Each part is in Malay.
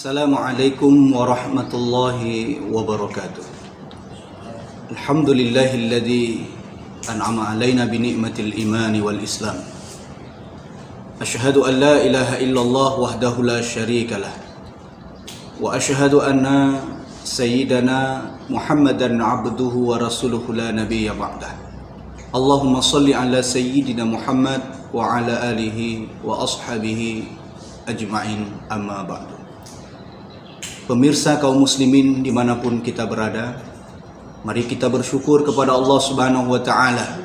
Assalamualaikum warahmatullahi wabarakatuh. Alhamdulillahilladzi an'ama alaina bi ni'matil imani wal islam. Asyhadu an la ilaha illallah wahdahu la syarikalah. Wa asyhadu anna sayyidana Muhammadan abduhu wa rasuluhu la nabiyya ba'dah. Allahumma salli ala sayyidina Muhammad wa ala alihi wa ashabihi ajma'in, amma ba'du. Pemirsa kaum muslimin dimanapun kita berada, mari kita bersyukur kepada Allah Subhanahu wa ta'ala.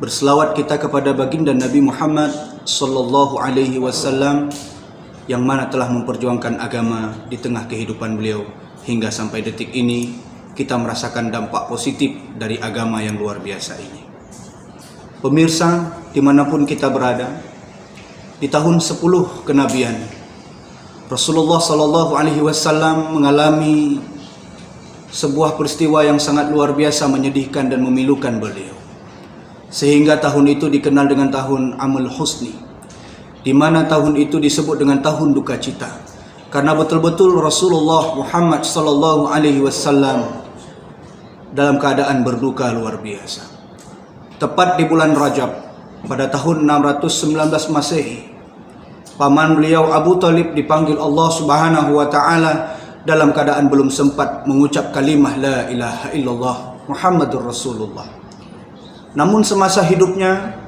Berselawat kita kepada baginda Nabi Muhammad sallallahu alaihi wasallam yang mana telah memperjuangkan agama di tengah kehidupan beliau hingga sampai detik ini kita merasakan dampak positif dari agama yang luar biasa ini. Pemirsa dimanapun kita berada, di tahun 10 kenabian Rasulullah sallallahu alaihi wasallam mengalami sebuah peristiwa yang sangat luar biasa menyedihkan dan memilukan beliau. Sehingga tahun itu dikenal dengan tahun Amul Husni, di mana tahun itu disebut dengan tahun duka cita. Karena betul-betul Rasulullah Muhammad sallallahu alaihi wasallam dalam keadaan berduka luar biasa. Tepat di bulan Rajab pada tahun 619 Masehi, paman beliau Abu Talib dipanggil Allah Subhanahu wa ta'ala dalam keadaan belum sempat mengucap kalimah la ilaha illallah Muhammadur Rasulullah. Namun semasa hidupnya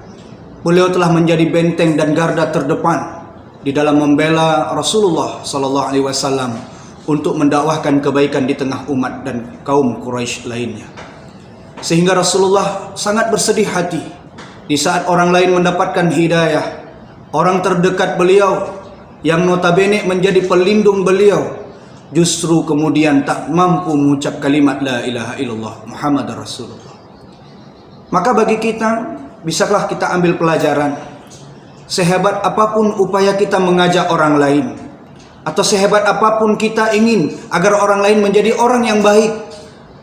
beliau telah menjadi benteng dan garda terdepan di dalam membela Rasulullah sallallahu alaihi wasallam untuk mendakwahkan kebaikan di tengah umat dan kaum Quraisy lainnya. Sehingga Rasulullah sangat bersedih hati di saat orang lain mendapatkan hidayah. Orang terdekat beliau yang notabene menjadi pelindung beliau justru kemudian tak mampu mengucap kalimat la ilaha illallah Muhammadar Rasulullah. Maka bagi kita, bisakah kita ambil pelajaran, sehebat apapun upaya kita mengajak orang lain, atau sehebat apapun kita ingin agar orang lain menjadi orang yang baik,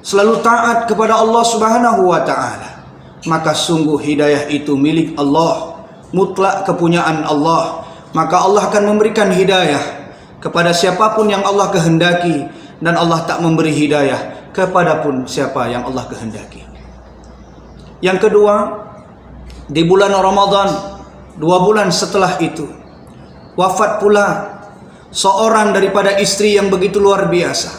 selalu taat kepada Allah Subhanahu wa ta'ala, maka sungguh hidayah itu milik Allah, mutlak kepunyaan Allah. Maka Allah akan memberikan hidayah kepada siapapun yang Allah kehendaki, dan Allah tak memberi hidayah kepada pun siapa yang Allah kehendaki. Yang kedua, di bulan Ramadan 2 bulan setelah itu wafat pula seorang daripada istri yang begitu luar biasa,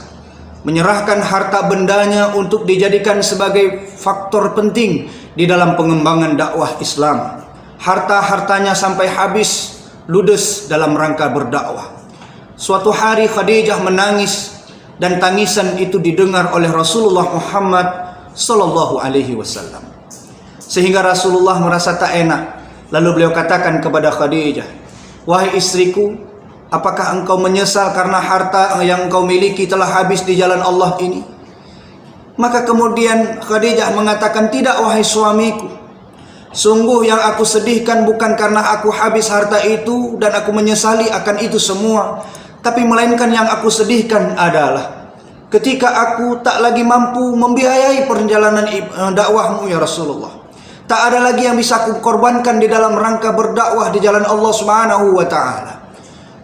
menyerahkan harta bendanya untuk dijadikan sebagai faktor penting di dalam pengembangan dakwah Islam. Harta-hartanya sampai habis, ludes dalam rangka berdakwah. Suatu hari Khadijah menangis, dan tangisan itu didengar oleh Rasulullah Muhammad sallallahu alaihi wasallam. Sehingga Rasulullah merasa tak enak. Lalu beliau katakan kepada Khadijah, "Wahai istriku, apakah engkau menyesal karena harta yang engkau miliki telah habis di jalan Allah ini?" Maka kemudian Khadijah mengatakan, "Tidak wahai suamiku. Sungguh yang aku sedihkan bukan karena aku habis harta itu dan aku menyesali akan itu semua, tapi melainkan yang aku sedihkan adalah ketika aku tak lagi mampu membiayai perjalanan dakwahmu ya Rasulullah. Tak ada lagi yang bisa aku korbankan di dalam rangka berdakwah di jalan Allah Subhanahu wa ta'ala.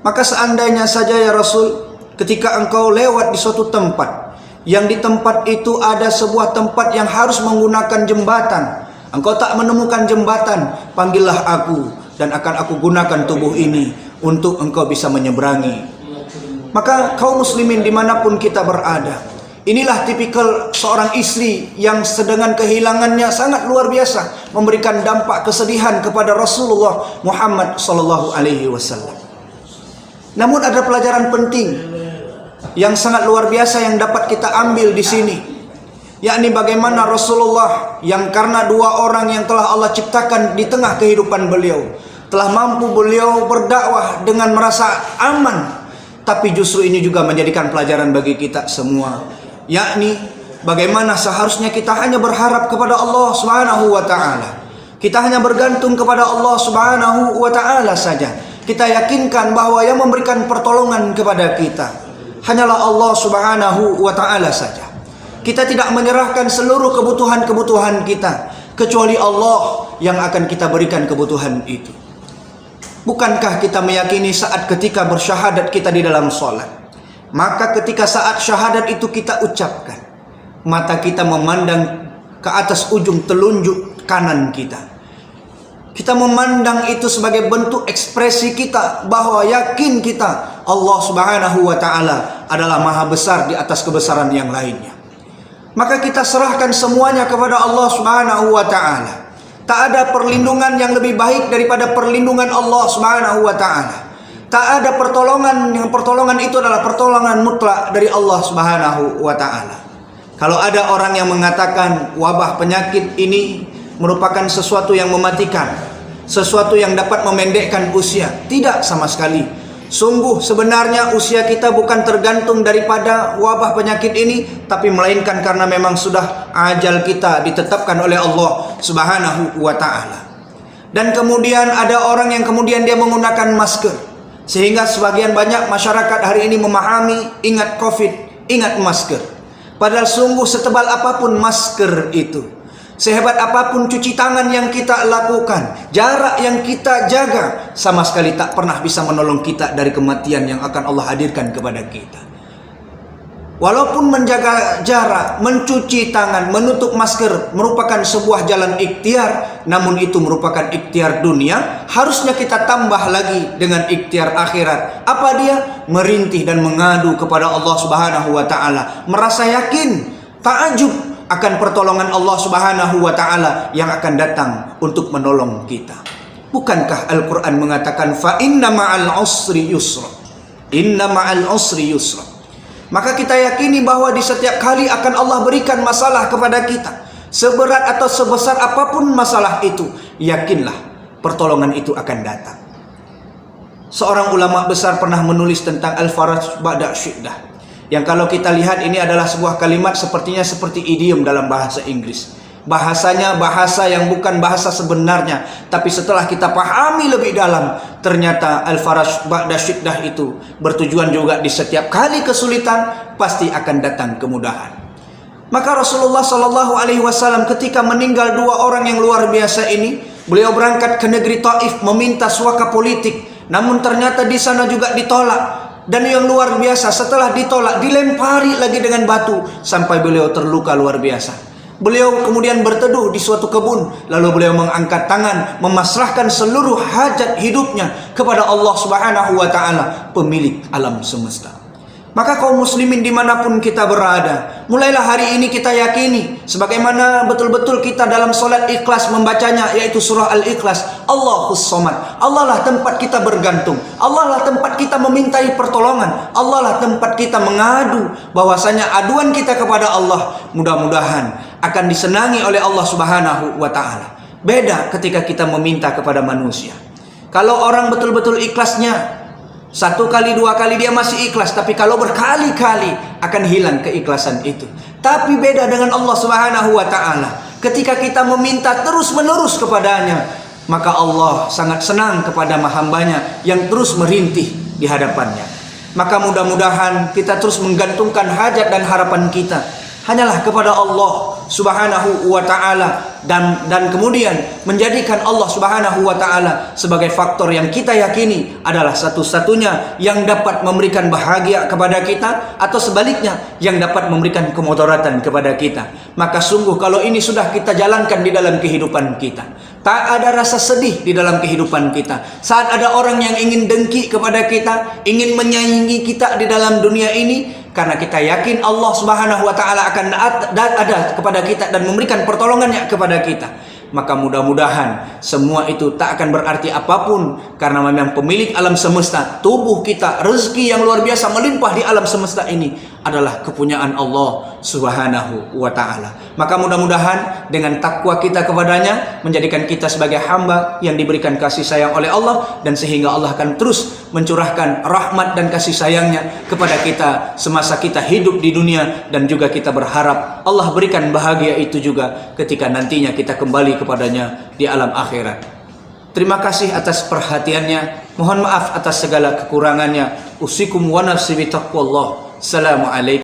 Maka seandainya saja ya Rasul, ketika engkau lewat di suatu tempat, yang di tempat itu ada sebuah tempat yang harus menggunakan jembatan, engkau tak menemukan jembatan, panggillah aku dan akan aku gunakan tubuh ini untuk engkau bisa menyeberangi." Maka kaum muslimin dimanapun kita berada, inilah tipikal seorang istri yang sedang kehilangannya sangat luar biasa memberikan dampak kesedihan kepada Rasulullah Muhammad sallallahu alaihi wasallam. Namun ada pelajaran penting yang sangat luar biasa yang dapat kita ambil di sini, yakni bagaimana Rasulullah yang karena 2 orang yang telah Allah ciptakan di tengah kehidupan beliau telah mampu beliau berdakwah dengan merasa aman. Tapi justru ini juga menjadikan pelajaran bagi kita semua, yakni bagaimana seharusnya kita hanya berharap kepada Allah Subhanahu wa ta'ala. Kita hanya bergantung kepada Allah Subhanahu wa ta'ala saja. Kita yakinkan bahwa yang memberikan pertolongan kepada kita hanyalah Allah Subhanahu wa ta'ala saja. Kita tidak menyerahkan seluruh kebutuhan-kebutuhan kita, kecuali Allah yang akan kita berikan kebutuhan itu. Bukankah kita meyakini saat ketika bersyahadat kita di dalam sholat, Maka ketika saat syahadat itu kita ucapkan, mata kita memandang ke atas ujung telunjuk kanan kita. Kita memandang itu sebagai bentuk ekspresi kita bahwa yakin kita Allah Subhanahu wa Ta'ala adalah maha besar di atas kebesaran yang lainnya. Maka kita serahkan semuanya kepada Allah Subhanahu wa Ta'ala. Tak ada perlindungan yang lebih baik daripada perlindungan Allah Subhanahu wa Ta'ala. Tak ada pertolongan yang pertolongan itu adalah pertolongan mutlak dari Allah Subhanahu wa Ta'ala. Kalau ada orang yang mengatakan wabah penyakit ini merupakan sesuatu yang mematikan, sesuatu yang dapat memendekkan usia, tidak sama sekali. Sungguh sebenarnya usia kita bukan tergantung daripada wabah penyakit ini, tapi melainkan karena memang sudah ajal kita ditetapkan oleh Allah Subhanahu wa Ta'ala. Dan kemudian ada orang yang kemudian dia menggunakan masker, sehingga sebagian banyak masyarakat hari ini memahami ingat COVID, ingat masker. Padahal sungguh setebal apapun masker itu, sehebat apapun cuci tangan yang kita lakukan, jarak yang kita jaga, sama sekali tak pernah bisa menolong kita dari kematian yang akan Allah hadirkan kepada kita. Walaupun menjaga jarak, mencuci tangan, menutup masker merupakan sebuah jalan ikhtiar, namun itu merupakan ikhtiar dunia. Harusnya kita tambah lagi dengan ikhtiar akhirat. Apa dia? Merintih dan mengadu kepada Allah Subhanahu wa Ta'ala, merasa yakin, ta'ajub akan pertolongan Allah Subhanahu wa Ta'ala yang akan datang untuk menolong kita. Bukankah Al-Quran mengatakan fa inna ma'al usri yusra, inna ma'al usri yusra. Maka kita yakini bahwa di setiap kali akan Allah berikan masalah kepada kita, seberat atau sebesar apapun masalah itu, yakinlah pertolongan itu akan datang. Seorang ulama besar pernah menulis tentang al-faraj ba'da syiddah, yang kalau kita lihat ini adalah sebuah kalimat sepertinya seperti idiom dalam bahasa Inggris. Bahasanya bahasa yang bukan bahasa sebenarnya, tapi setelah kita pahami lebih dalam, ternyata al-faraj ba'da syiddah itu bertujuan juga di setiap kali kesulitan pasti akan datang kemudahan. Maka Rasulullah Shallallahu Alaihi Wasallam ketika meninggal dua orang yang luar biasa ini, beliau berangkat ke negeri Taif meminta suaka politik, namun ternyata di sana juga ditolak. Dan yang luar biasa, setelah ditolak dilempari lagi dengan batu sampai beliau terluka luar biasa. Beliau kemudian berteduh di suatu kebun, lalu beliau mengangkat tangan, memasrahkan seluruh hajat hidupnya kepada Allah Subhanahu wa Ta'ala, pemilik alam semesta. Maka kaum muslimin dimanapun kita berada, mulailah hari ini kita yakini, sebagaimana betul-betul kita dalam solat ikhlas membacanya, yaitu surah Al-Ikhlas, Allahus Somad. Allah lah tempat kita bergantung, Allah lah tempat kita memintai pertolongan, Allah lah tempat kita mengadu, bahwasanya aduan kita kepada Allah mudah-mudahan akan disenangi oleh Allah Subhanahu wa Ta'ala. Beda ketika kita meminta kepada manusia. Kalau orang betul-betul ikhlasnya, satu kali dua kali dia masih ikhlas, tapi kalau berkali-kali akan hilang keikhlasan itu. Tapi beda dengan Allah Subhanahu wa Ta'ala. Ketika kita meminta terus-menerus kepadanya, maka Allah sangat senang kepada hambanya yang terus merintih di hadapannya. Maka mudah-mudahan kita terus menggantungkan hajat dan harapan kita hanyalah kepada Allah Subhanahu wa Ta'ala, dan kemudian menjadikan Allah Subhanahu wa Ta'ala sebagai faktor yang kita yakini adalah satu-satunya yang dapat memberikan bahagia kepada kita, atau sebaliknya yang dapat memberikan kemudaratan kepada kita. Maka sungguh kalau ini sudah kita jalankan di dalam kehidupan kita, tak ada rasa sedih di dalam kehidupan kita. Saat ada orang yang ingin dengki kepada kita, ingin menyaingi kita di dalam dunia ini, karena kita yakin Allah Subhanahu wa Ta'ala akan ada kepada kita dan memberikan pertolongannya kepada kita, maka mudah-mudahan semua itu tak akan berarti apapun, karena memang pemilik alam semesta, tubuh kita, rezeki yang luar biasa melimpah di alam semesta ini adalah kepunyaan Allah Subhanahu wa Ta'ala. Maka mudah-mudahan dengan takwa kita kepadanya menjadikan kita sebagai hamba yang diberikan kasih sayang oleh Allah, dan sehingga Allah akan terus mencurahkan rahmat dan kasih sayangnya kepada kita semasa kita hidup di dunia, dan juga kita berharap Allah berikan bahagia itu juga ketika nantinya kita kembali kepadanya di alam akhirat. Terima kasih atas perhatiannya. Mohon maaf atas segala kekurangannya. Usikum wa nafsi bi taqwallah. Assalamualaikum.